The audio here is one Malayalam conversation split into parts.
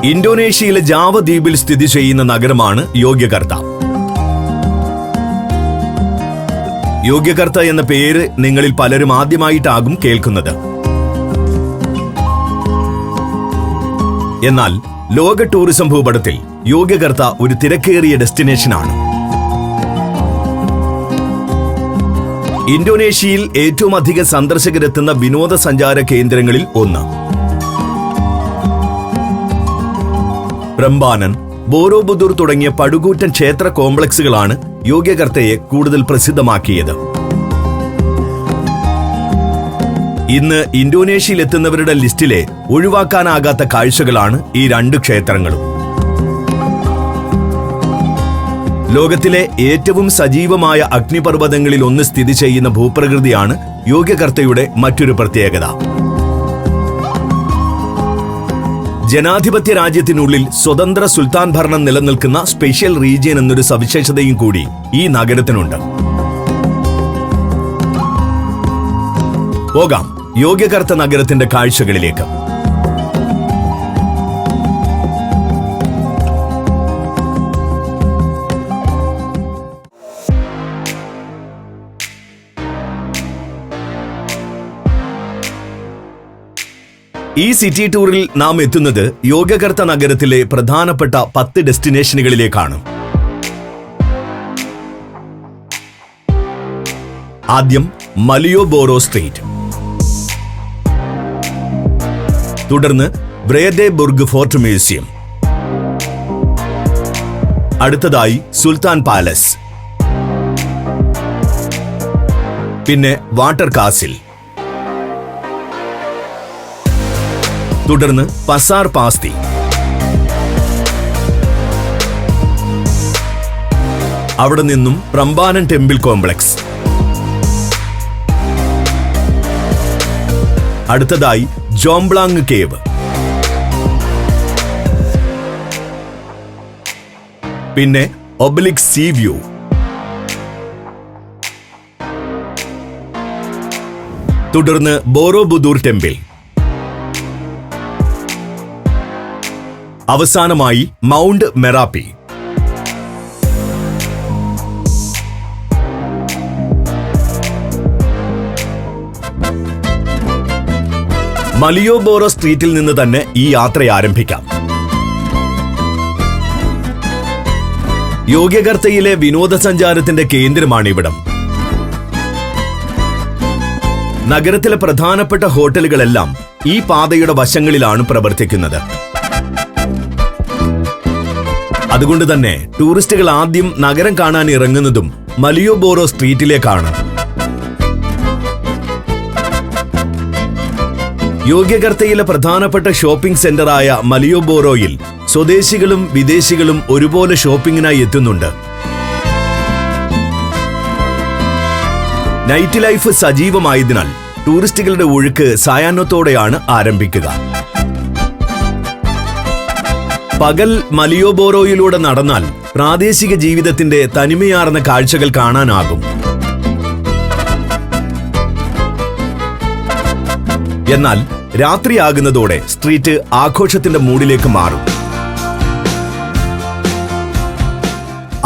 ഇന്തോനേഷ്യയിലെ ജാവ ദ്വീപിൽ സ്ഥിതി ചെയ്യുന്ന നഗരമാണ് യോഗ്യകർത്ത. യോഗ്യകർത്ത എന്ന പേര് നിങ്ങളിൽ പലരും ആദ്യമായിട്ടാകും കേൾക്കുന്നത്. എന്നാൽ ലോക ടൂറിസം ഭൂപടത്തിൽ യോഗ്യകർത്ത ഒരു തിരക്കേറിയ ഡെസ്റ്റിനേഷനാണ്. ഇന്തോനേഷ്യയിൽ ഏറ്റവും അധികം സന്ദർശകരെത്തുന്ന വിനോദസഞ്ചാര കേന്ദ്രങ്ങളിൽ ഒന്ന്. പ്രംബാനൻ, ബോറോബുദൂർ തുടങ്ങിയ പടുകൂറ്റൻ ക്ഷേത്ര കോംപ്ലക്സുകളാണ് യോഗ്യകർത്തയെ കൂടുതൽ പ്രസിദ്ധമാക്കിയത്. ഇന്ന് ഇന്തോനേഷ്യയിൽ എത്തുന്നവരുടെ ലിസ്റ്റിലെ ഒഴിവാക്കാനാകാത്ത കാഴ്ചകളാണ് ഈ രണ്ട് ക്ഷേത്രങ്ങളും. ലോകത്തിലെ ഏറ്റവും സജീവമായ അഗ്നിപർവ്വതങ്ങളിൽ ഒന്ന് സ്ഥിതി ചെയ്യുന്ന ഭൂപ്രകൃതിയാണ് യോഗ്യകർത്തയുടെ മറ്റൊരു പ്രത്യേകത. ജനാധിപത്യ രാജ്യത്തിനുള്ളിൽ സ്വതന്ത്ര സുൽത്താൻ ഭരണം നിലനിൽക്കുന്ന സ്പെഷ്യൽ റീജിയൻ എന്നൊരു സവിശേഷതയും കൂടി ഈ നഗരത്തിനുണ്ട്. പോകാം യോഗ്യകർത്ത നഗരത്തിന്റെ കാഴ്ചകളിലേക്ക്. ഈ സിറ്റി ടൂറിൽ നാം എത്തുന്നത് യോഗ്യകർത്ത നഗരത്തിലെ പ്രധാനപ്പെട്ട 10 ഡെസ്റ്റിനേഷനുകളിലേക്കാണ്. ആദ്യം മലിയോബോറോ സ്ട്രീറ്റ്, തുടർന്ന് ബ്രേദേബുർഗ് ഫോർട്ട് മ്യൂസിയം, അടുത്തതായി സുൽത്താൻ പാലസ്, പിന്നെ വാട്ടർ കാസിൽ, തുടർന്ന് പസാർ പാസ്തി, അവിടെ നിന്നും പ്രംബാനൻ ടെമ്പിൾ കോംപ്ലക്സ്, അടുത്തതായി ജോംബ്ലാങ് കേവ്, പിന്നെ ഒബ്ലിക് സീ വ്യൂ, തുടർന്ന് ബോറോബുദൂർ ടെമ്പിൾ, അവസാനമായി മൗണ്ട് മെറാപ്പി. മലിയോബോറോ സ്ട്രീറ്റിൽ നിന്ന് തന്നെ ഈ യാത്ര ആരംഭിക്കാം. യോഗ്യകർത്തയിലെ വിനോദസഞ്ചാരത്തിന്റെ കേന്ദ്രമാണിവിടം. നഗരത്തിലെ പ്രധാനപ്പെട്ട ഹോട്ടലുകളെല്ലാം ഈ പാതയുടെ വശങ്ങളിലാണ് പ്രവർത്തിക്കുന്നത്. അതുകൊണ്ട് തന്നെ ടൂറിസ്റ്റുകൾ ആദ്യം നഗരം കാണാൻ ഇറങ്ങുന്നതും മലിയോബോറോ സ്ട്രീറ്റിലേക്കാണ്. യോഗ്യകർത്തയിലെ പ്രധാനപ്പെട്ട ഷോപ്പിംഗ് സെന്ററായ മലിയോബോറോയിൽ സ്വദേശികളും വിദേശികളും ഒരുപോലെ ഷോപ്പിംഗിനായി എത്തുന്നുണ്ട്. നൈറ്റ് ലൈഫ് സജീവമായതിനാൽ ടൂറിസ്റ്റുകളുടെ ഒഴുക്ക് സായാഹ്നത്തോടെയാണ് ആരംഭിക്കുക. പകൽ മലിയോബോറോയിലൂടെ നടന്നാൽ പ്രാദേശിക ജീവിതത്തിന്റെ തനിമയാർന്ന കാഴ്ചകൾ കാണാനാകും. എന്നാൽ രാത്രിയാകുന്നതോടെ സ്ട്രീറ്റ് ആഘോഷത്തിന്റെ മൂഡിലേക്ക് മാറും.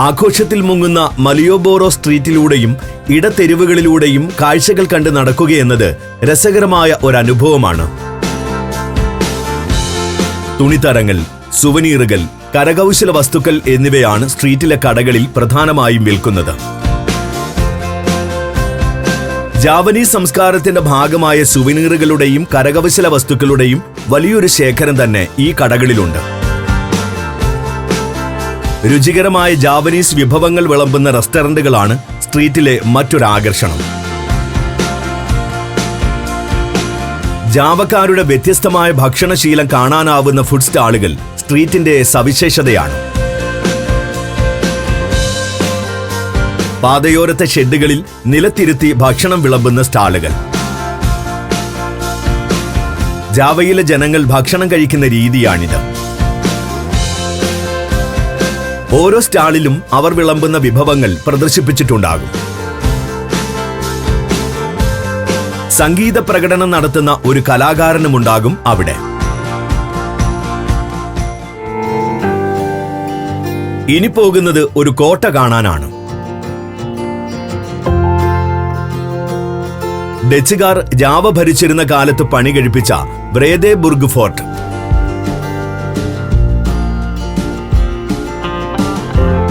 ആഘോഷത്തിൽ മുങ്ങുന്ന മലിയോബോറോ സ്ട്രീറ്റിലൂടെയും ഇടത്തെരുവുകളിലൂടെയും കാഴ്ചകൾ കണ്ട് നടക്കുകയെന്നത് രസകരമായ ഒരനുഭവമാണ്. തുണിത്തരങ്ങൾ, സുവനീറുകൾ, കരകൗശല വസ്തുക്കൾ എന്നിവയാണ് സ്ട്രീറ്റിലെ കടകളിൽ പ്രധാനമായും വിൽക്കുന്നത്. ജാവനീസ് സംസ്കാരത്തിന്റെ ഭാഗമായ സുവനീറുകളുടെയും കരകൗശല വസ്തുക്കളുടെയും വലിയൊരു ശേഖരം തന്നെ ഈ കടകളിലുണ്ട്. രുചികരമായ ജാവനീസ് വിഭവങ്ങൾ വിളമ്പുന്ന റെസ്റ്റോറന്റുകളാണ് സ്ട്രീറ്റിലെ മറ്റൊരാകർഷണം. ജാവക്കാരുടെ വ്യത്യസ്തമായ ഭക്ഷണശീലം കാണാനാവുന്ന ഫുഡ് സ്റ്റാളുകൾ സ്ട്രീറ്റിന്റെ സവിശേഷതയാണ്. പാതയോരത്തെ ഷെഡുകളിൽ നിലത്തിരുത്തി ഭക്ഷണം വിളമ്പുന്ന സ്റ്റാളുകൾ. ജാവയിലെ ജനങ്ങൾ ഭക്ഷണം കഴിക്കുന്ന രീതിയാണിത്. ഓരോ സ്റ്റാളിലും അവർ വിളമ്പുന്ന വിഭവങ്ങൾ പ്രദർശിപ്പിച്ചിട്ടുണ്ടാകും. സംഗീത പ്രകടനം നടത്തുന്ന ഒരു കലാകാരനുമുണ്ടാകും അവിടെ. ഇനി പോകുന്നത് ഒരു കോട്ട കാണാനാണ്. ഡച്ചുകാർ ജാവ ഭരിച്ചിരുന്ന കാലത്ത് പണി കഴിപ്പിച്ച വ്രേദേബുർഗ് ഫോർട്ട്.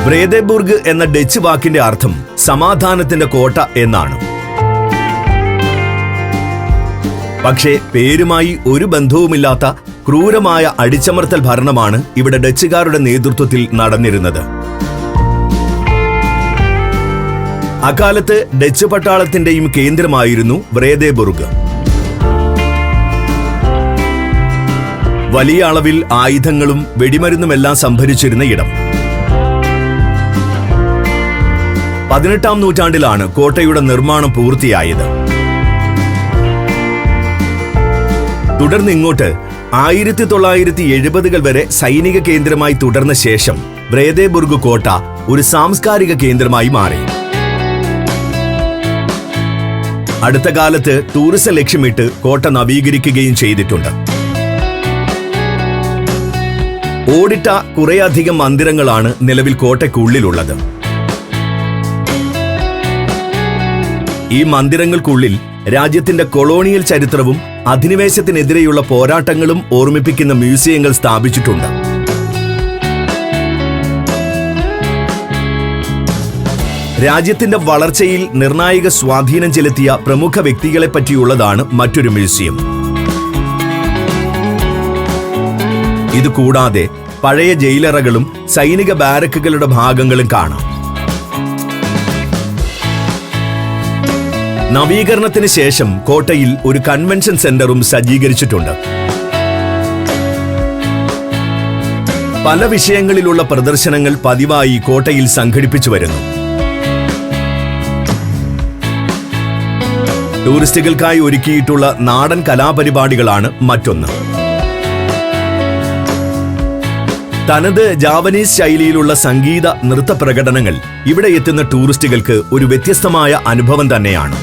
വ്രേദേബുർഗ് എന്ന ഡച്ച് വാക്കിന്റെ അർത്ഥം സമാധാനത്തിന്റെ കോട്ട എന്നാണ്. പക്ഷേ പേരുമായി ഒരു ബന്ധവുമില്ലാത്ത ക്രൂരമായ അടിച്ചമർത്തൽ ഭരണമാണ് ഇവിടെ ഡച്ചുകാരുടെ നേതൃത്വത്തിൽ നടന്നിരുന്നത്. അക്കാലത്ത് ഡച്ച് പട്ടാളത്തിന്റെയും കേന്ദ്രമായിരുന്നു വ്രേദേബുർഗ്. വലിയ അളവിൽ ആയുധങ്ങളും വെടിമരുന്നുമെല്ലാം സംഭരിച്ചിരുന്ന ഇടം. 18-ാം നൂറ്റാണ്ടിലാണ് കോട്ടയുടെ നിർമ്മാണം പൂർത്തിയായത്. തുടർന്ന് ഇങ്ങോട്ട് 1970-കൾ വരെ സൈനിക കേന്ദ്രമായി തുടർന്ന ശേഷം വ്രേദേബുർഗ് കോട്ട ഒരു സാംസ്കാരിക കേന്ദ്രമായി മാറി. അടുത്ത കാലത്ത് ടൂറിസം ലക്ഷ്യമിട്ട് കോട്ട നവീകരിക്കുകയും ചെയ്തിട്ടുണ്ട്. ഓടിട്ട കുറേയധികം മന്ദിരങ്ങളാണ് നിലവിൽ കോട്ടയ്ക്കുള്ളിലുള്ളത്. ഈ മന്ദിരങ്ങൾക്കുള്ളിൽ രാജ്യത്തിന്റെ കൊളോണിയൽ ചരിത്രവും അധിനിവേശത്തിനെതിരെയുള്ള പോരാട്ടങ്ങളും ഓർമ്മിപ്പിക്കുന്ന മ്യൂസിയങ്ങൾ സ്ഥാപിച്ചിട്ടുണ്ട്. രാജ്യത്തിന്റെ വളർച്ചയിൽ നിർണായക സ്വാധീനം ചെലുത്തിയ പ്രമുഖ വ്യക്തികളെ പറ്റിയുള്ളതാണ് മറ്റൊരു മ്യൂസിയം. ഇതുകൂടാതെ പഴയ ജയിലറകളും സൈനിക ബാരക്കുകളുടെ ഭാഗങ്ങളും കാണാം. നവീകരണത്തിന് ശേഷം കോട്ടയിൽ ഒരു കൺവെൻഷൻ സെന്ററും സജ്ജീകരിച്ചിട്ടുണ്ട്. പല വിഷയങ്ങളിലുള്ള പ്രദർശനങ്ങൾ പതിവായി കോട്ടയിൽ സംഘടിപ്പിച്ചു വരുന്നു. ടൂറിസ്റ്റുകൾക്കായി ഒരുക്കിയിട്ടുള്ള നാടൻ കലാപരിപാടികളാണ് മറ്റൊന്ന്. തനത് ജാവനീസ് ശൈലിയിലുള്ള സംഗീത നൃത്ത പ്രകടനങ്ങൾ ഇവിടെ എത്തുന്ന ടൂറിസ്റ്റുകൾക്ക് ഒരു വ്യത്യസ്തമായ അനുഭവം തന്നെയാണ്.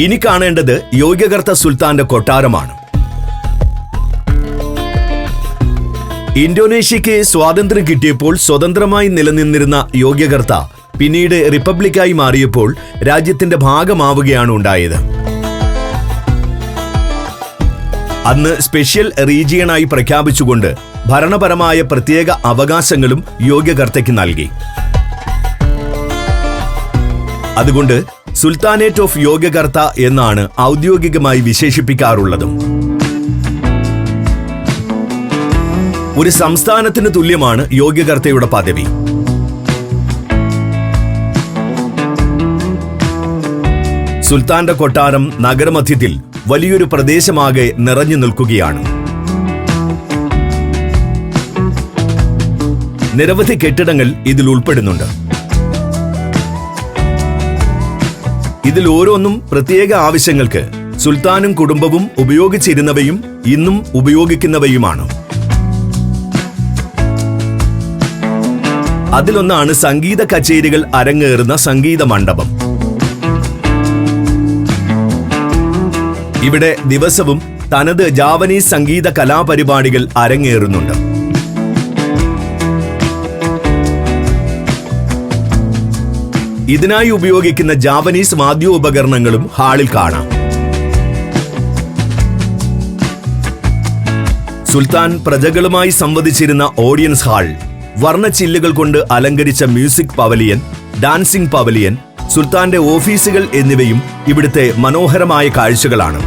ഇനി കാണേണ്ടത് യോഗ്യകർത്ത സുൽത്താന്റെ കൊട്ടാരമാണ്. ഇന്തോനേഷ്യയ്ക്ക് സ്വാതന്ത്ര്യം കിട്ടിയപ്പോൾ സ്വതന്ത്രമായി നിലനിന്നിരുന്ന യോഗ്യകർത്ത പിന്നീട് റിപ്പബ്ലിക്കായി മാറിയപ്പോൾ രാജ്യത്തിന്റെ ഭാഗമാവുകയാണ് ഉണ്ടായത്. അന്ന് സ്പെഷ്യൽ റീജിയണായി പ്രഖ്യാപിച്ചുകൊണ്ട് ഭരണപരമായ പ്രത്യേക അവകാശങ്ങളും യോഗ്യകർത്തയ്ക്ക് നൽകി. അതുകൊണ്ട് സുൽത്താനേറ്റ് ഓഫ് യോഗ്യകർത്ത എന്നാണ് ഔദ്യോഗികമായി വിശേഷിപ്പിക്കാറുള്ളതും. ഒരു സംസ്ഥാനത്തിന് തുല്യമാണ് യോഗ്യകർത്തയുടെ പദവി. സുൽത്താന്റെ കൊട്ടാരം നഗരമധ്യത്തിൽ വലിയൊരു പ്രദേശമാകെ നിറഞ്ഞു നിൽക്കുകയാണ്. നിരവധി കെട്ടിടങ്ങൾ ഇതിൽ ഉൾപ്പെടുന്നുണ്ട്. ഇതിൽ ഓരോന്നും പ്രത്യേക ആവശ്യങ്ങൾക്ക് സുൽത്താനും കുടുംബവും ഉപയോഗിച്ചിരുന്നവയും ഇന്നും ഉപയോഗിക്കുന്നവയുമാണ്. അതിലൊന്നാണ് സംഗീത കച്ചേരികൾ അരങ്ങേറുന്ന സംഗീത മണ്ഡപം. ഇവിടെ ദിവസവും തനത് ജാവനീസ് സംഗീത കലാപരിപാടികൾ അരങ്ങേറുന്നുണ്ട്. ഇതിനായി ഉപയോഗിക്കുന്ന ജാവനീസ് വാദ്യോപകരണങ്ങളും ഹാളിൽ കാണാം. സുൽത്താൻ പ്രജകളുമായി സംവദിച്ചിരുന്ന ഓഡിയൻസ് ഹാൾ, വർണ്ണച്ചില്ലുകൾ കൊണ്ട് അലങ്കരിച്ച മ്യൂസിക് പവലിയൻ, ഡാൻസിംഗ് പവലിയൻ, സുൽത്താന്റെ ഓഫീസുകൾ എന്നിവയും ഇവിടുത്തെ മനോഹരമായ കാഴ്ചകളാണ്.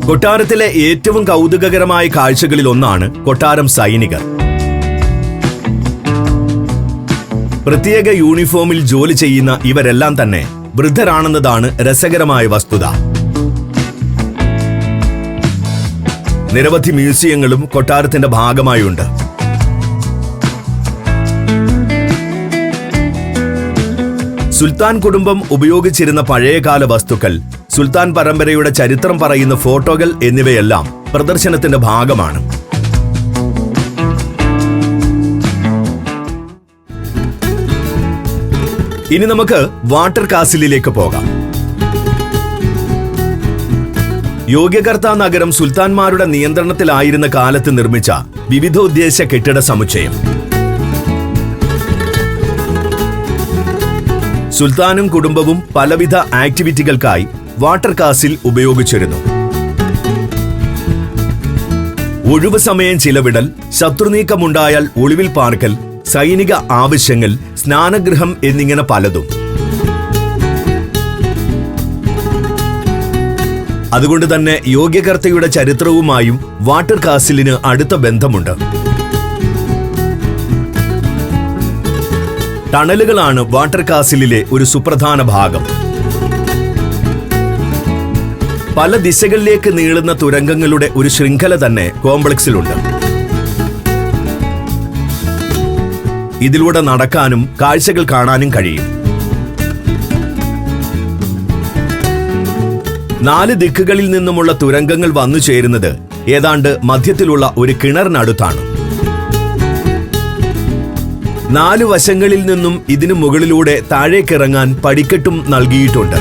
കൊട്ടാരത്തിലെ ഏറ്റവും കൗതുകകരമായ കാഴ്ചകളിൽ ഒന്നാണ് കൊട്ടാരം സൈനികർ. പ്രത്യേക യൂണിഫോമിൽ ജോലി ചെയ്യുന്ന ഇവരെല്ലാം തന്നെ വൃദ്ധരാണെന്നതാണ് രസകരമായ വസ്തുത. നിരവധി മ്യൂസിയങ്ങളും കൊട്ടാരത്തിന്റെ ഭാഗമായുണ്ട്. സുൽത്താൻ കുടുംബം ഉപയോഗിച്ചിരുന്ന പഴയകാല വസ്തുക്കൾ, സുൽത്താൻ പരമ്പരയുടെ ചരിത്രം പറയുന്ന ഫോട്ടോകൾ എന്നിവയെല്ലാം പ്രദർശനത്തിന്റെ ഭാഗമാണ്. ഇനി നമുക്ക് വാട്ടർ കാസിലിലേക്ക് പോകാം. യോഗ്യകർത്ത നഗരം സുൽത്താൻമാരുടെ നിയന്ത്രണത്തിലായിരുന്ന കാലത്ത് നിർമ്മിച്ച വിവിധോദ്ദേശ കെട്ടിട സമുച്ചയം. സുൽത്താനും കുടുംബവും പലവിധ ആക്ടിവിറ്റികൾക്കായി വാട്ടർ കാസിൽ ഉപയോഗിച്ചിരുന്നു. ഒഴിവു സമയം ചിലവിടൽ, ശത്രുനീക്കമുണ്ടായാൽ ഒളിവിൽ പാർക്കൽ, സൈനിക ആവശ്യങ്ങൾ, സ്നാനഗൃഹം എന്നിങ്ങനെ പലതും. അതുകൊണ്ട് തന്നെ യോഗ്യകർത്തയുടെ ചരിത്രവുമായും വാട്ടർ കാസിലിന് അടുത്ത ബന്ധമുണ്ട്. ടണലുകളാണ് വാട്ടർ കാസിലിലെ ഒരു സുപ്രധാന ഭാഗം. പല ദിശകളിലേക്ക് നീളുന്ന തുരങ്കങ്ങളുടെ ഒരു ശൃംഖല തന്നെ കോംപ്ലക്സിലുണ്ട്. ഇതിലൂടെ നടക്കാനും കാഴ്ചകൾ കാണാനും കഴിയും. 4 ദിക്കുകളിൽ നിന്നുമുള്ള തുരങ്കങ്ങൾ വന്നു ചേരുന്നത് ഏതാണ്ട് മധ്യത്തിലുള്ള ഒരു കിണറിനടുത്താണ്. 4 വശങ്ങളിൽ നിന്നും ഇതിനു മുകളിലൂടെ താഴേക്കിറങ്ങാൻ പടിക്കെട്ടും നൽകിയിട്ടുണ്ട്.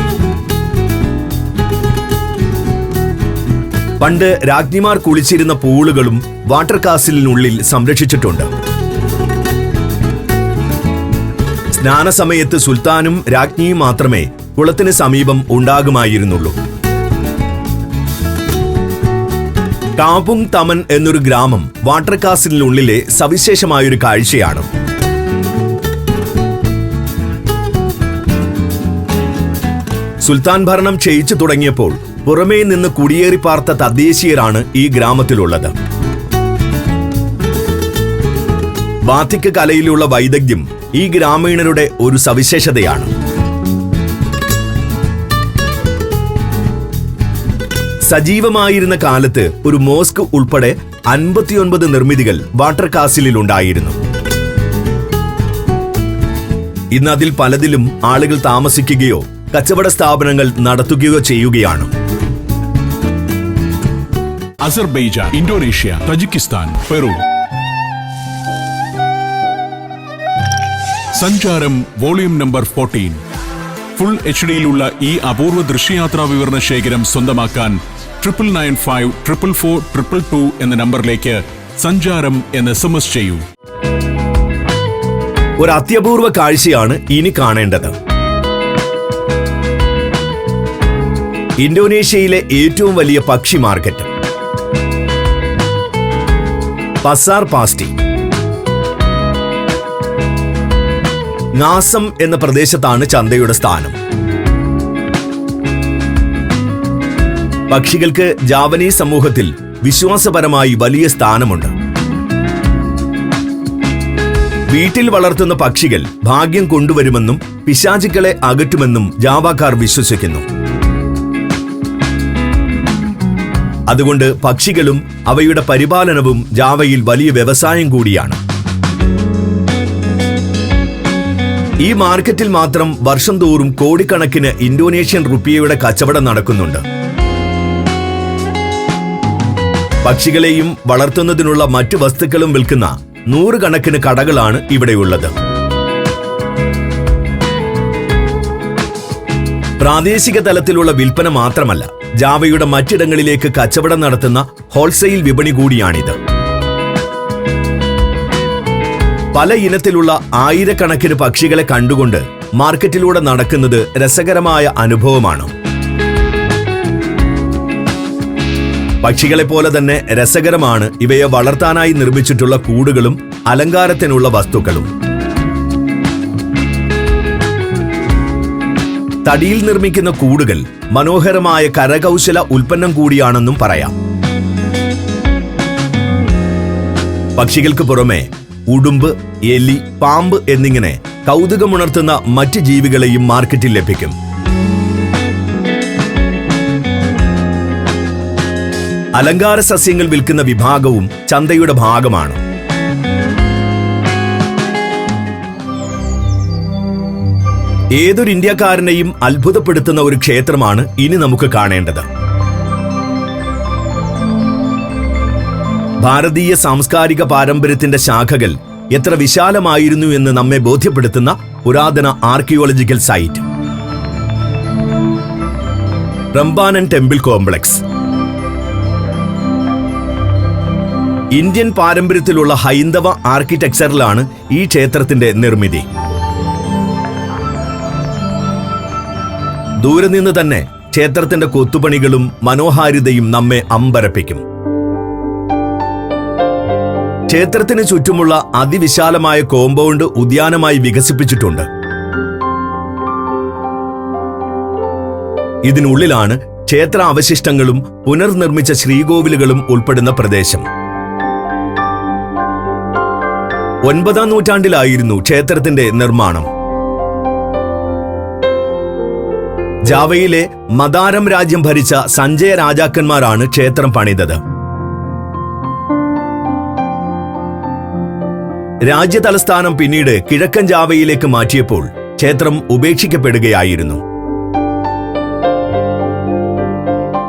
പണ്ട് രാജ്ഞിമാർ കുളിച്ചിരുന്ന പൂളുകളും വാട്ടർ കാസിലിനുള്ളിൽ സംരക്ഷിച്ചിട്ടുണ്ട്. സ്നാനസമയത്ത് സുൽത്താനും രാജ്ഞിയും മാത്രമേ കുളത്തിന് സമീപം ഉണ്ടാകുമായിരുന്നുള്ളൂ. കാപുങ് തമൻ എന്നൊരു ഗ്രാമം വാട്ടർ കാസിലിനുള്ളിലെ സവിശേഷമായൊരു കാഴ്ചയാണ്. സുൽത്താൻ ഭരണം ക്ഷയിച്ചു തുടങ്ങിയപ്പോൾ പുറമേ നിന്ന് കുടിയേറി പാർത്ത തദ്ദേശീയരാണ് ഈ ഗ്രാമത്തിലുള്ളത്. ബാത്തിക് കലയിലുള്ള വൈദഗ്ധ്യം ഈ ഗ്രാമീണരുടെ ഒരു സവിശേഷതയാണ്. സജീവമായിരുന്ന കാലത്ത് ഒരു മോസ്ക് ഉൾപ്പെടെ 59 നിർമ്മിതികൾ വാട്ടർ കാസിലുണ്ടായിരുന്നു. ഇന്ന് അതിൽ പലതിലും ആളുകൾ താമസിക്കുകയോ കച്ചവട സ്ഥാപനങ്ങൾ നടത്തുകയോ ചെയ്യുകയാണ്. Azerbaijan, Indonesia, Tajikistan, Peru. സഞ്ചാരം വോളിയം നമ്പർ 14. ഫുൾ HDയിലുള്ള ഈ അപൂർവ ദൃശ്യയാത്രാ വിവരണ ശേഖരം സ്വന്തമാക്കാൻ 99544422 എന്ന നമ്പറിലേക്ക് സഞ്ചാരം എന്ന് SMS ചെയ്യൂ. ഒരു അത്യപൂർവ കാഴ്ചയാണ് ഇനി കാണേണ്ടത്. ഇന്തോനേഷ്യയിലെ ഏറ്റവും വലിയ പക്ഷി മാർക്കറ്റ് പസാർ പാസ്റ്റി നാസം എന്ന പ്രദേശത്താണ് ചന്തയുടെ സ്ഥാനം. പക്ഷികൾക്ക് ജാവനീസ് സമൂഹത്തിൽ വിശ്വാസപരമായി വലിയ സ്ഥാനമുണ്ട്. വീട്ടിൽ വളർത്തുന്ന പക്ഷികൾ ഭാഗ്യം കൊണ്ടുവരുമെന്നും പിശാചുക്കളെ അകറ്റുമെന്നും ജാവക്കാർ വിശ്വസിക്കുന്നു. അതുകൊണ്ട് പക്ഷികളും അവയുടെ പരിപാലനവും ജാവയിൽ വലിയ വ്യവസായം കൂടിയാണ്. ഈ മാർക്കറ്റിൽ മാത്രം വർഷം തോറും കോടിക്കണക്കിന് ഇന്തോനേഷ്യൻ റുപ്പിയയുടെ കച്ചവടം നടക്കുന്നുണ്ട്. പക്ഷികളെയും വളർത്തുന്നതിനുള്ള മറ്റു വസ്തുക്കളും വിൽക്കുന്ന 100 കണക്കിന് കടകളാണ് ഇവിടെയുള്ളത്. പ്രാദേശിക തലത്തിലുള്ള വിൽപ്പന മാത്രമല്ല, ജാവയുടെ മറ്റിടങ്ങളിലേക്ക് കച്ചവടം നടത്തുന്ന ഹോൾസെയിൽ വിപണി കൂടിയാണിത്. പല ഇനത്തിലുള്ള ആയിരക്കണക്കിന് പക്ഷികളെ കണ്ടുകൊണ്ട് മാർക്കറ്റിലൂടെ നടക്കുന്നത് രസകരമായ അനുഭവമാണ്. പക്ഷികളെപ്പോലെ തന്നെ രസകരമാണ് ഇവയെ വളർത്താനായി നിർമ്മിച്ചിട്ടുള്ള കൂടുകളും അലങ്കാരത്തിനുള്ള വസ്തുക്കളും. തടിയിൽ നിർമ്മിക്കുന്ന കൂടുകൾ മനോഹരമായ കരകൗശല ഉൽപ്പന്നം കൂടിയാണെന്നും പറയാം. പക്ഷികൾക്ക് പുറമെ ഉടുമ്പ്, എലി, പാമ്പ് എന്നിങ്ങനെ കൗതുകമുണർത്തുന്ന മറ്റ് ജീവികളെയും മാർക്കറ്റിൽ ലഭിക്കും. അലങ്കാര സസ്യങ്ങൾ വിൽക്കുന്ന വിഭാഗവും ചന്തയുടെ ഭാഗമാണ്. ഏതൊരു ഇന്ത്യക്കാരനെയും അത്ഭുതപ്പെടുത്തുന്ന ഒരു ക്ഷേത്രമാണ് ഇനി നമുക്ക് കാണേണ്ടത്. ഭാരതീയ സാംസ്കാരിക പാരമ്പര്യത്തിന്റെ ശാഖകൾ എത്ര വിശാലമായിരുന്നു എന്ന് നമ്മെ ബോധ്യപ്പെടുത്തുന്ന പുരാതന archaeological site Prambanan temple complex. Indian പാരമ്പര്യത്തിലുള്ള ഹൈന്ദവ ആർക്കിടെക്ചറിലാണ് ഈ ക്ഷേത്രത്തിന്റെ നിർമ്മിതി. ദൂരെ നിന്ന് തന്നെ ക്ഷേത്രത്തിന്റെ കൊത്തുപണികളും മനോഹാരിതയും നമ്മെ അമ്പരപ്പിക്കും. ക്ഷേത്രത്തിന് ചുറ്റുമുള്ള അതിവിശാലമായ കോമ്പൗണ്ട് ഉദ്യാനമായി വികസിപ്പിച്ചിട്ടുണ്ട്. ഇതിനുള്ളിലാണ് ക്ഷേത്ര അവശിഷ്ടങ്ങളും പുനർനിർമ്മിച്ച ശ്രീകോവിലുകളും ഉൾപ്പെടുന്ന പ്രദേശം. 9-ാം നൂറ്റാണ്ടിലായിരുന്നു ക്ഷേത്രത്തിന്റെ നിർമ്മാണം. ജാവയിലെ മദാരം രാജ്യം ഭരിച്ച സഞ്ജയ രാജാക്കന്മാരാണ് ക്ഷേത്രം പണിതത്. രാജ്യതലസ്ഥാനം പിന്നീട് കിഴക്കൻ ജാവയിലേക്ക് മാറ്റിയപ്പോൾ ക്ഷേത്രം ഉപേക്ഷിക്കപ്പെടുകയായിരുന്നു.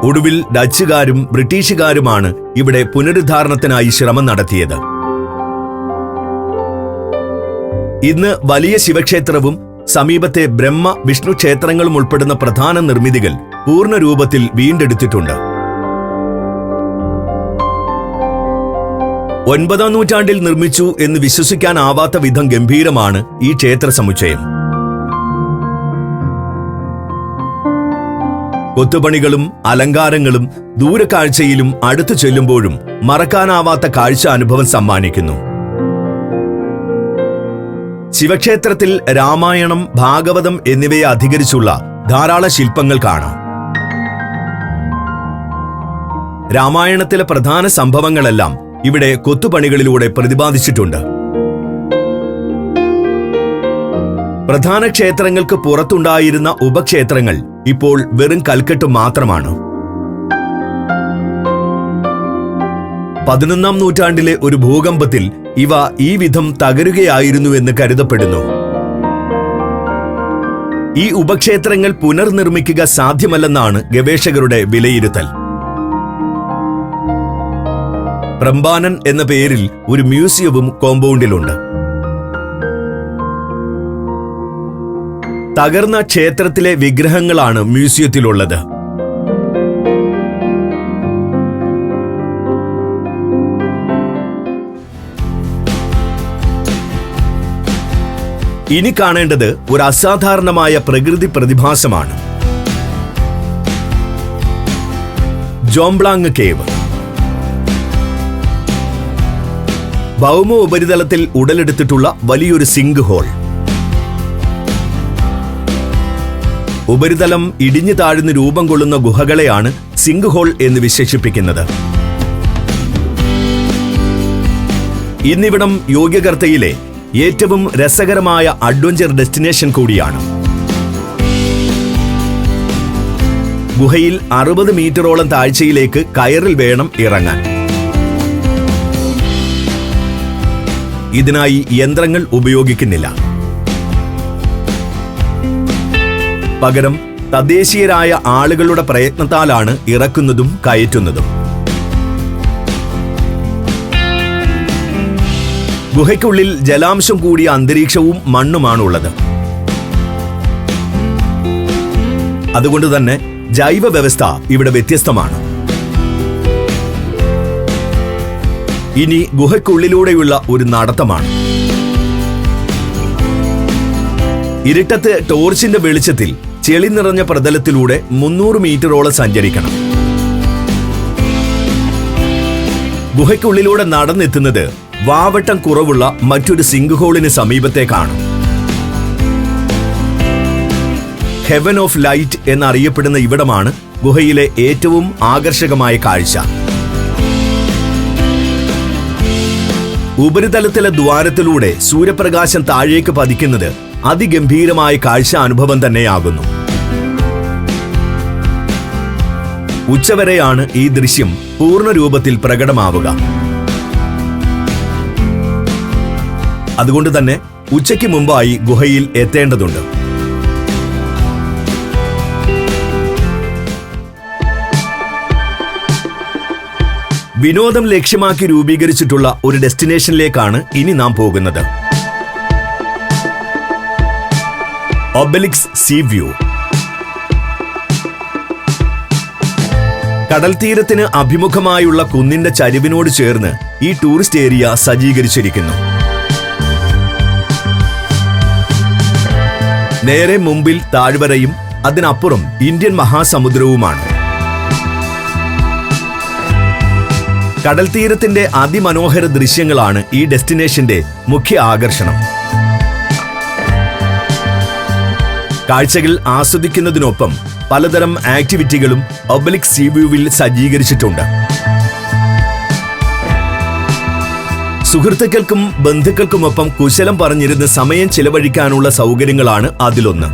ഒടുവിൽ ഡച്ചുകാരും ബ്രിട്ടീഷുകാരുമാണ് ഇവിടെ പുനരുദ്ധാരണത്തിനായി ശ്രമം നടത്തിയത്. ഇന്ന് വലിയ ശിവക്ഷേത്രവും സമീപത്തെ ബ്രഹ്മ വിഷ്ണു ക്ഷേത്രങ്ങളും ഉൾപ്പെടുന്ന പ്രധാന നിർമ്മിതികൾ പൂർണ്ണ രൂപത്തിൽ വീണ്ടെടുത്തിട്ടുണ്ട്. 9-ാം നൂറ്റാണ്ടിൽ നിർമ്മിച്ചു എന്ന് വിശ്വസിക്കാനാവാത്ത വിധം ഗംഭീരമാണ് ഈ ക്ഷേത്ര സമുച്ചയം. കൊത്തുപണികളും അലങ്കാരങ്ങളും ദൂരക്കാഴ്ചയിലും അടുത്തു ചെല്ലുമ്പോഴും മറക്കാനാവാത്ത കാഴ്ച അനുഭവം സമ്മാനിക്കുന്നു. ശിവക്ഷേത്രത്തിൽ രാമായണം, ഭാഗവതം എന്നിവയെ അധികരിച്ചുള്ള ധാരാളം ശില്പങ്ങൾ കാണാം. രാമായണത്തിലെ പ്രധാന സംഭവങ്ങളെല്ലാം ഇവിടെ കൊത്തുപണികളിലൂടെ പ്രതിപാദിച്ചിട്ടുണ്ട്. പ്രധാന ക്ഷേത്രങ്ങൾക്ക് പുറത്തുണ്ടായിരുന്ന ഉപക്ഷേത്രങ്ങൾ ഇപ്പോൾ വെറും കൽക്കെട്ട് മാത്രമാണ്. 11-ാം നൂറ്റാണ്ടിലെ ഒരു ഭൂകമ്പത്തിൽ ഇവ ഈ വിധം തകരുകയായിരുന്നുവെന്ന് കരുതപ്പെടുന്നു. ഈ ഉപക്ഷേത്രങ്ങൾ പുനർനിർമ്മിക്കുക സാധ്യമല്ലെന്നാണ് ഗവേഷകരുടെ വിലയിരുത്തൽ. പ്രംബാനൻ എന്ന പേരിൽ ഒരു മ്യൂസിയവും കോമ്പൗണ്ടിലുണ്ട്. തകർന്ന ക്ഷേത്രത്തിലെ വിഗ്രഹങ്ങളാണ് മ്യൂസിയത്തിലുള്ളത്. ഇനി കാണേണ്ടത് ഒരു അസാധാരണമായ പ്രകൃതി പ്രതിഭാസമാണ്. ജോംബ്ലാങ് കേവ്. ഭൗമ ഉപരിതലത്തിൽ ഉടലെടുത്തിട്ടുള്ള വലിയൊരു സിങ്ക് ഹോൾ. ഉപരിതലം ഇടിഞ്ഞു താഴ്ന്ന് രൂപം കൊള്ളുന്ന ഗുഹകളെയാണ് സിങ്ക് ഹോൾ എന്ന് വിശേഷിപ്പിക്കുന്നത്. ഇന്നിവിടം യോഗ്യകർത്തയിലെ ഏറ്റവും രസകരമായ അഡ്വഞ്ചർ ഡെസ്റ്റിനേഷൻ കൂടിയാണ്. ഗുഹയിൽ 60 മീറ്ററോളം താഴ്ചയിലേക്ക് കയറിൽ വേണം ഇറങ്ങാൻ. ഇതിനായി യന്ത്രങ്ങൾ ഉപയോഗിക്കുന്നില്ല. പകരം തദ്ദേശീയരായ ആളുകളുടെ പ്രയത്നത്താലാണ് ഇറക്കുന്നതും കയറ്റുന്നതും. ഗുഹയ്ക്കുള്ളിൽ ജലാംശം കൂടിയ അന്തരീക്ഷവും മണ്ണുമാണുള്ളത്. അതുകൊണ്ട് തന്നെ ജൈവ വ്യവസ്ഥ ഇവിടെ വ്യത്യസ്തമാണ്. ഇനി ഗുഹയ്ക്കുള്ളിലൂടെയുള്ള ഒരു നടത്തമാണ്. ഇരുട്ടത്ത് ടോർച്ചിന്റെ വെളിച്ചത്തിൽ ചെളി നിറഞ്ഞ പ്രതലത്തിലൂടെ 300 മീറ്ററോളം സഞ്ചരിക്കണം. ഗുഹയ്ക്കുള്ളിലൂടെ നടന്നെത്തുന്നത് വാവട്ടം കുറവുള്ള മറ്റൊരു സിങ്ക് ഹോളിന് സമീപത്തേക്കാണ്. ഹെവൻ ഓഫ് ലൈറ്റ് എന്നറിയപ്പെടുന്ന ഇവിടമാണ് ഗുഹയിലെ ഏറ്റവും ആകർഷകമായ കാഴ്ച. ഉപരിതലത്തിലെ ദ്വാരത്തിലൂടെ സൂര്യപ്രകാശം താഴേക്ക് പതിക്കുന്നത് അതിഗംഭീരമായ കാഴ്ച അനുഭവം തന്നെയാകുന്നു. ഉച്ചവരെയാണ് ഈ ദൃശ്യം പൂർണ്ണ രൂപത്തിൽ പ്രകടമാവുക. അതുകൊണ്ട് തന്നെ ഉച്ചയ്ക്ക് മുമ്പായി ഗുഹയിൽ എത്തേണ്ടതുണ്ട്. വിനോദം ലക്ഷ്യമാക്കി രൂപീകരിച്ചിട്ടുള്ള ഒരു ഡെസ്റ്റിനേഷനിലേക്കാണ് ഇനി നാം പോകുന്നത്. Obelix see view. കടൽ തീരത്തിന് അഭിമുഖമായുള്ള കുന്നിന്റെ ചരിവിനോട് ചേർന്ന് ഈ ടൂറിസ്റ്റ് ഏരിയ സജ്ജീകരിച്ചിരിക്കുന്നു. നേരെ മുമ്പിൽ താഴ്വരയും അതിനപ്പുറം ഇന്ത്യൻ മഹാസമുദ്രവുമാണ്. കടൽ തീരത്തിന്റെ അതിമനോഹര ദൃശ്യങ്ങളാണ് ഈ ഡെസ്റ്റിനേഷന്റെ മുഖ്യ ആകർഷണം. കാഴ്ചകൾ ആസ്വദിക്കുന്നതിനൊപ്പം പലതരം ആക്ടിവിറ്റികളും ഒബെലിക്സ് സീ വ്യൂവിൽ സജ്ജീകരിച്ചിട്ടുണ്ട്. സുഹൃത്തുക്കൾക്കും ബന്ധുക്കൾക്കുമൊപ്പം കുശലം പറഞ്ഞിരുന്ന് സമയം ചിലവഴിക്കാനുള്ള സൗകര്യങ്ങളാണ് അതിലൊന്ന്.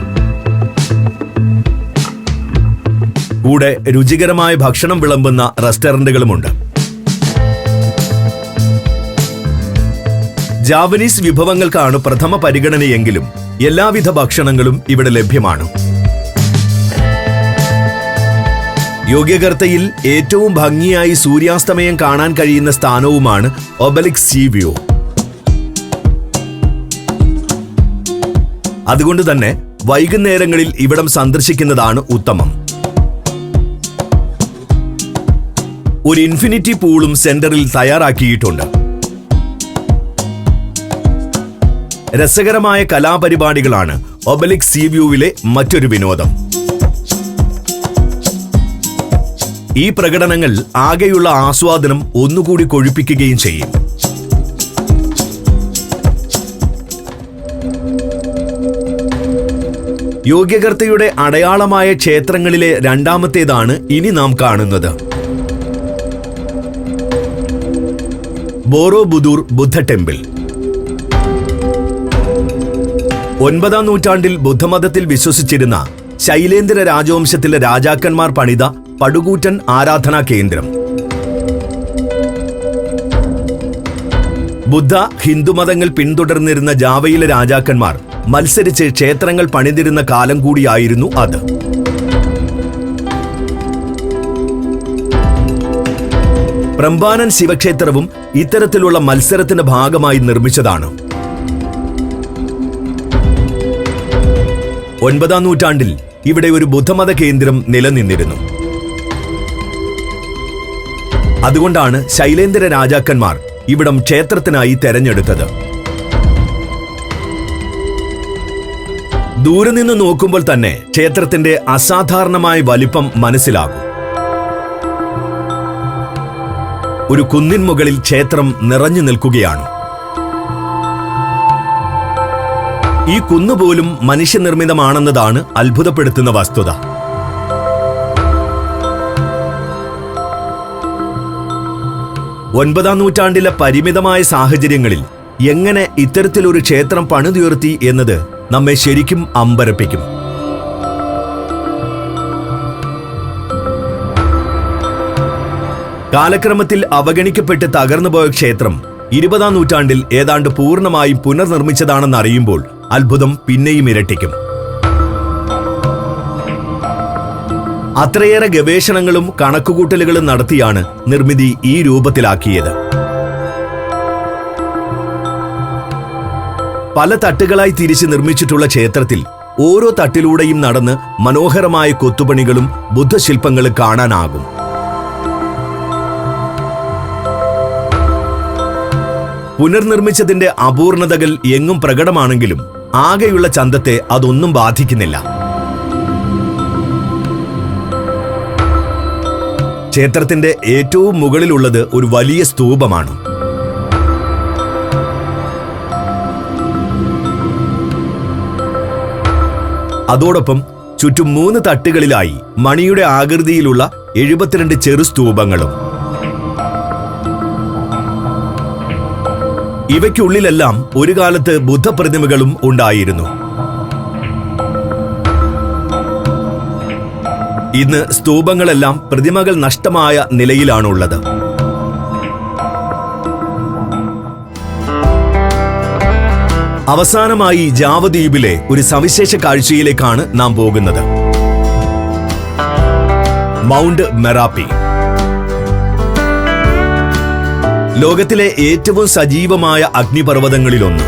കൂടെ രുചികരമായ ഭക്ഷണം വിളമ്പുന്ന റെസ്റ്റോറന്റുകളുമുണ്ട്. ജാപ്പനീസ് വിഭവങ്ങൾക്കാണ് പ്രഥമ പരിഗണനയെങ്കിലും എല്ലാവിധ ഭക്ഷണങ്ങളും ഇവിടെ ലഭ്യമാണ്. യോഗ്യകർത്തയിൽ ഏറ്റവും ഭംഗിയായി സൂര്യാസ്തമയം കാണാൻ കഴിയുന്ന സ്ഥാനവുമാണ് ഒബെലിക്സ് സീ വ്യൂ. അതുകൊണ്ട് തന്നെ വൈകുന്നേരങ്ങളിൽ ഇവിടം സന്ദർശിക്കുന്നതാണ് ഉത്തമം. ഒരു ഇൻഫിനിറ്റി പൂളും സെന്ററിൽ തയ്യാറാക്കിയിട്ടുണ്ട്. രസകരമായ കലാപരിപാടികളാണ് ഒബെലിക്സ് സീ വ്യൂവിലെ മറ്റൊരു വിനോദം. ഈ പ്രകടനങ്ങൾ ആകെയുള്ള ആസ്വാദനം ഒന്നുകൂടി കൊഴുപ്പിക്കുകയും ചെയ്യും. യോഗ്യകർത്തയുടെ അടയാളമായ ക്ഷേത്രങ്ങളിലെ രണ്ടാമത്തേതാണ് ഇനി നാം കാണുന്നത്. ബോറോബുദൂർ ബുദ്ധ ടെമ്പിൾ. 9-ാം നൂറ്റാണ്ടിൽ ബുദ്ധമതത്തിൽ വിശ്വസിച്ചിരുന്ന ശൈലേന്ദ്ര രാജവംശത്തിലെ രാജാക്കന്മാർ പണിത പടുകൂറ്റൻ ആരാധനാ കേന്ദ്രം. ബുദ്ധ ഹിന്ദുമതങ്ങൾ പിന്തുടർന്നിരുന്ന ജാവയിലെ രാജാക്കന്മാർ മത്സരിച്ച് ക്ഷേത്രങ്ങൾ പണിതിരുന്ന കാലം കൂടിയായിരുന്നു അത്. പ്രംബാനൻ ശിവക്ഷേത്രവും ഇത്തരത്തിലുള്ള മത്സരത്തിന്റെ ഭാഗമായി നിർമ്മിച്ചതാണ്. 9-ാം നൂറ്റാണ്ടിൽ ഇവിടെ ഒരു ബുദ്ധമത കേന്ദ്രം നിലനിന്നിരുന്നു. അതുകൊണ്ടാണ് ശൈലേന്ദ്ര രാജാക്കന്മാർ ഇവിടം ക്ഷേത്രത്തിനായി തെരഞ്ഞെടുത്തത്. ദൂരെ നിന്ന് നോക്കുമ്പോൾ തന്നെ ക്ഷേത്രത്തിന്റെ അസാധാരണമായ വലിപ്പം മനസ്സിലാകും. ഒരു കുന്നിൻ മുകളിൽ ക്ഷേത്രം നിറഞ്ഞു നിൽക്കുകയാണ്. ഈ കുന്നുപോലും മനുഷ്യനിർമ്മിതമാണെന്നതാണ് അത്ഭുതപ്പെടുത്തുന്ന വസ്തുത. ഒൻപതാം നൂറ്റാണ്ടിലെ പരിമിതമായ സാഹചര്യങ്ങളിൽ എങ്ങനെ ഇത്തരത്തിലൊരു ക്ഷേത്രം പണിതുയർത്തി എന്നത് നമ്മെ ശരിക്കും അമ്പരപ്പിക്കും. കാലക്രമത്തിൽ അവഗണിക്കപ്പെട്ട് തകർന്നുപോയ ക്ഷേത്രം 20-ാം നൂറ്റാണ്ടിൽ ഏതാണ്ട് പൂർണ്ണമായും പുനർനിർമ്മിച്ചതാണെന്നറിയുമ്പോൾ അത്ഭുതം പിന്നെയും ഇരട്ടിക്കും. അത്രയേറെ ഗവേഷണങ്ങളും കണക്കുകൂട്ടലുകളും നടത്തിയാണ് നിർമ്മിതി ഈ രൂപത്തിലാക്കിയത്. പല തട്ടുകളായി തിരിച്ച് നിർമ്മിച്ചിട്ടുള്ള ക്ഷേത്രത്തിൽ ഓരോ തട്ടിലൂടെയും നടന്ന് മനോഹരമായ കൊത്തുപണികളും ബുദ്ധശില്പങ്ങളും കാണാനാകും. പുനർനിർമ്മിച്ചതിന്റെ അപൂർണതകൾ എങ്ങും പ്രകടമാണെങ്കിലും ആകെയുള്ള ചന്തത്തെ അതൊന്നും ബാധിക്കുന്നില്ല. ക്ഷേത്രത്തിന്റെ ഏറ്റവും മുകളിലുള്ളത് ഒരു വലിയ സ്തൂപമാണ്. അതോടൊപ്പം ചുറ്റും 3 തട്ടുകളിലായി മണിയുടെ ആകൃതിയിലുള്ള 72 ചെറു സ്തൂപങ്ങളും. ഇവയ്ക്കുള്ളിലെല്ലാം ഒരു കാലത്ത് ബുദ്ധപ്രതിമകളും ഉണ്ടായിരുന്നു. ഇന്ന് സ്തൂപങ്ങളെല്ലാം പ്രതിമകൾ നഷ്ടമായ നിലയിലാണുള്ളത്. അവസാനമായി ജാവദ്വീപിലെ ഒരു സവിശേഷ കാഴ്ചയിലേക്കാണ് നാം പോകുന്നത്. Mount Merapi. ലോകത്തിലെ ഏറ്റവും സജീവമായ അഗ്നിപർവ്വതങ്ങളിലൊന്ന്.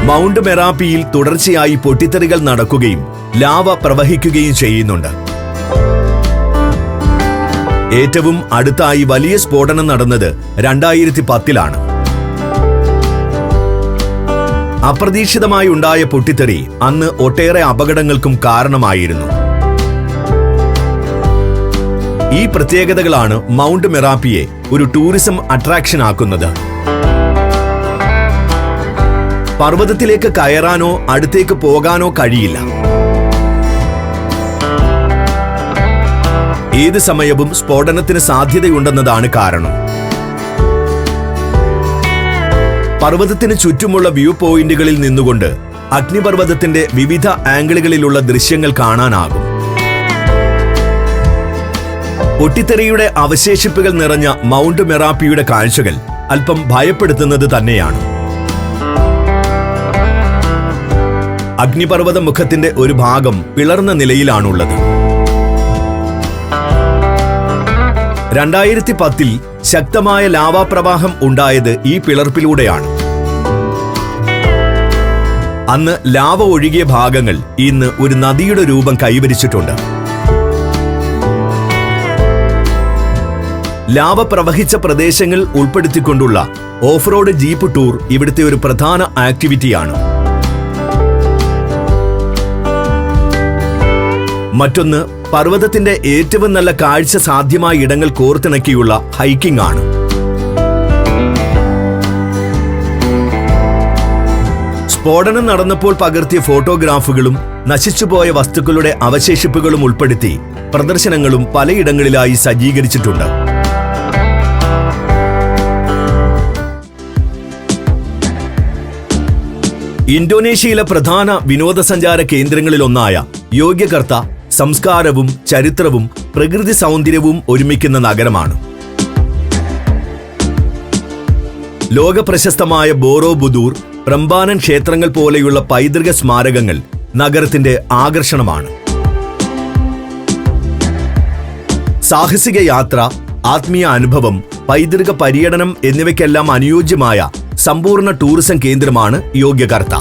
മൗണ്ട് മെറാപ്പിയിൽ തുടർച്ചയായി പൊട്ടിത്തെറികൾ നടക്കുകയും ലാവ പ്രവഹിക്കുകയും ചെയ്യുന്നുണ്ട്. ഏറ്റവും അടുത്തായി വലിയ സ്ഫോടനം നടന്നത് 2010-ലാണ്. അപ്രതീക്ഷിതമായി ഉണ്ടായ പൊട്ടിത്തെറി അന്ന് ഒട്ടേറെ അപകടങ്ങൾക്കും കാരണമായിരുന്നു. ഈ പ്രത്യേകതകളാണ് മൗണ്ട് മെറാപ്പിയെ ഒരു ടൂറിസം അട്രാക്ഷൻ ആക്കുന്നത്. പർവ്വതത്തിലേക്ക് കയറാനോ അടുത്തേക്ക് പോകാനോ കഴിയില്ല. ഏത് സമയവും സ്ഫോടനത്തിന് സാധ്യതയുണ്ടെന്നതാണ് കാരണം. പർവ്വതത്തിന് ചുറ്റുമുള്ള വ്യൂ പോയിന്റുകളിൽ നിന്നുകൊണ്ട് അഗ്നിപർവ്വതത്തിന്റെ വിവിധ ആംഗിളുകളിലുള്ള ദൃശ്യങ്ങൾ കാണാനാകും. പൊട്ടിത്തെറിയുടെ അവശേഷിപ്പുകൾ നിറഞ്ഞ മൗണ്ട് മെറാപ്പിയുടെ കാഴ്ചകൾ അല്പം ഭയപ്പെടുത്തുന്നത് തന്നെയാണ്. അഗ്നിപർവ്വത മുഖത്തിന്റെ ഒരു ഭാഗം പിളർന്ന നിലയിലാണുള്ളത്. 2010-ൽ ശക്തമായ ലാവാപ്രവാഹം ഉണ്ടായത് ഈ പിളർപ്പിലൂടെയാണ്. അന്ന് ലാവ ഒഴുകിയ ഭാഗങ്ങൾ ഇന്ന് ഒരു നദിയുടെ രൂപം കൈവരിച്ചിട്ടുണ്ട്. ലാവ പ്രവഹിച്ച പ്രദേശങ്ങൾ ഉൾപ്പെടുത്തിക്കൊണ്ടുള്ള ഓഫ് റോഡ് ജീപ്പ് ടൂർ ഇവിടുത്തെ ഒരു പ്രധാന ആക്ടിവിറ്റിയാണ്. മറ്റൊന്ന്, പർവ്വതത്തിന്റെ ഏറ്റവും നല്ല കാഴ്ച സാധ്യമായ ഇടങ്ങൾ കോർത്തിണക്കിയുള്ള ഹൈക്കിംഗ് ആണ്. സ്ഫോടനം നടന്നപ്പോൾ പകർത്തിയ ഫോട്ടോഗ്രാഫുകളും നശിച്ചുപോയ വസ്തുക്കളുടെ അവശേഷിപ്പുകളും ഉൾപ്പെടുത്തി പ്രദർശനങ്ങളും പലയിടങ്ങളിലായി സജ്ജീകരിച്ചിട്ടുണ്ട്. ഇന്തോനേഷ്യയിലെ പ്രധാന വിനോദസഞ്ചാര കേന്ദ്രങ്ങളിലൊന്നായ യോഗ്യകർത്ത സംസ്കാരവും ചരിത്രവും പ്രകൃതി സൗന്ദര്യവും ഒരുമിക്കുന്ന നഗരമാണ്. ലോകപ്രശസ്തമായ ബോറോബുദൂർ, പ്രംബാനൻ ക്ഷേത്രങ്ങൾ പോലെയുള്ള പൈതൃക സ്മാരകങ്ങൾ നഗരത്തിന്റെ ആകർഷണമാണ്. സാഹസിക യാത്ര, ആത്മീയ അനുഭവം, പൈതൃക പര്യടനം എന്നിവയ്ക്കെല്ലാം അനുയോജ്യമായ സമ്പൂർണ്ണ ടൂറിസം കേന്ദ്രമാണ് യോഗ്യകർത്ത.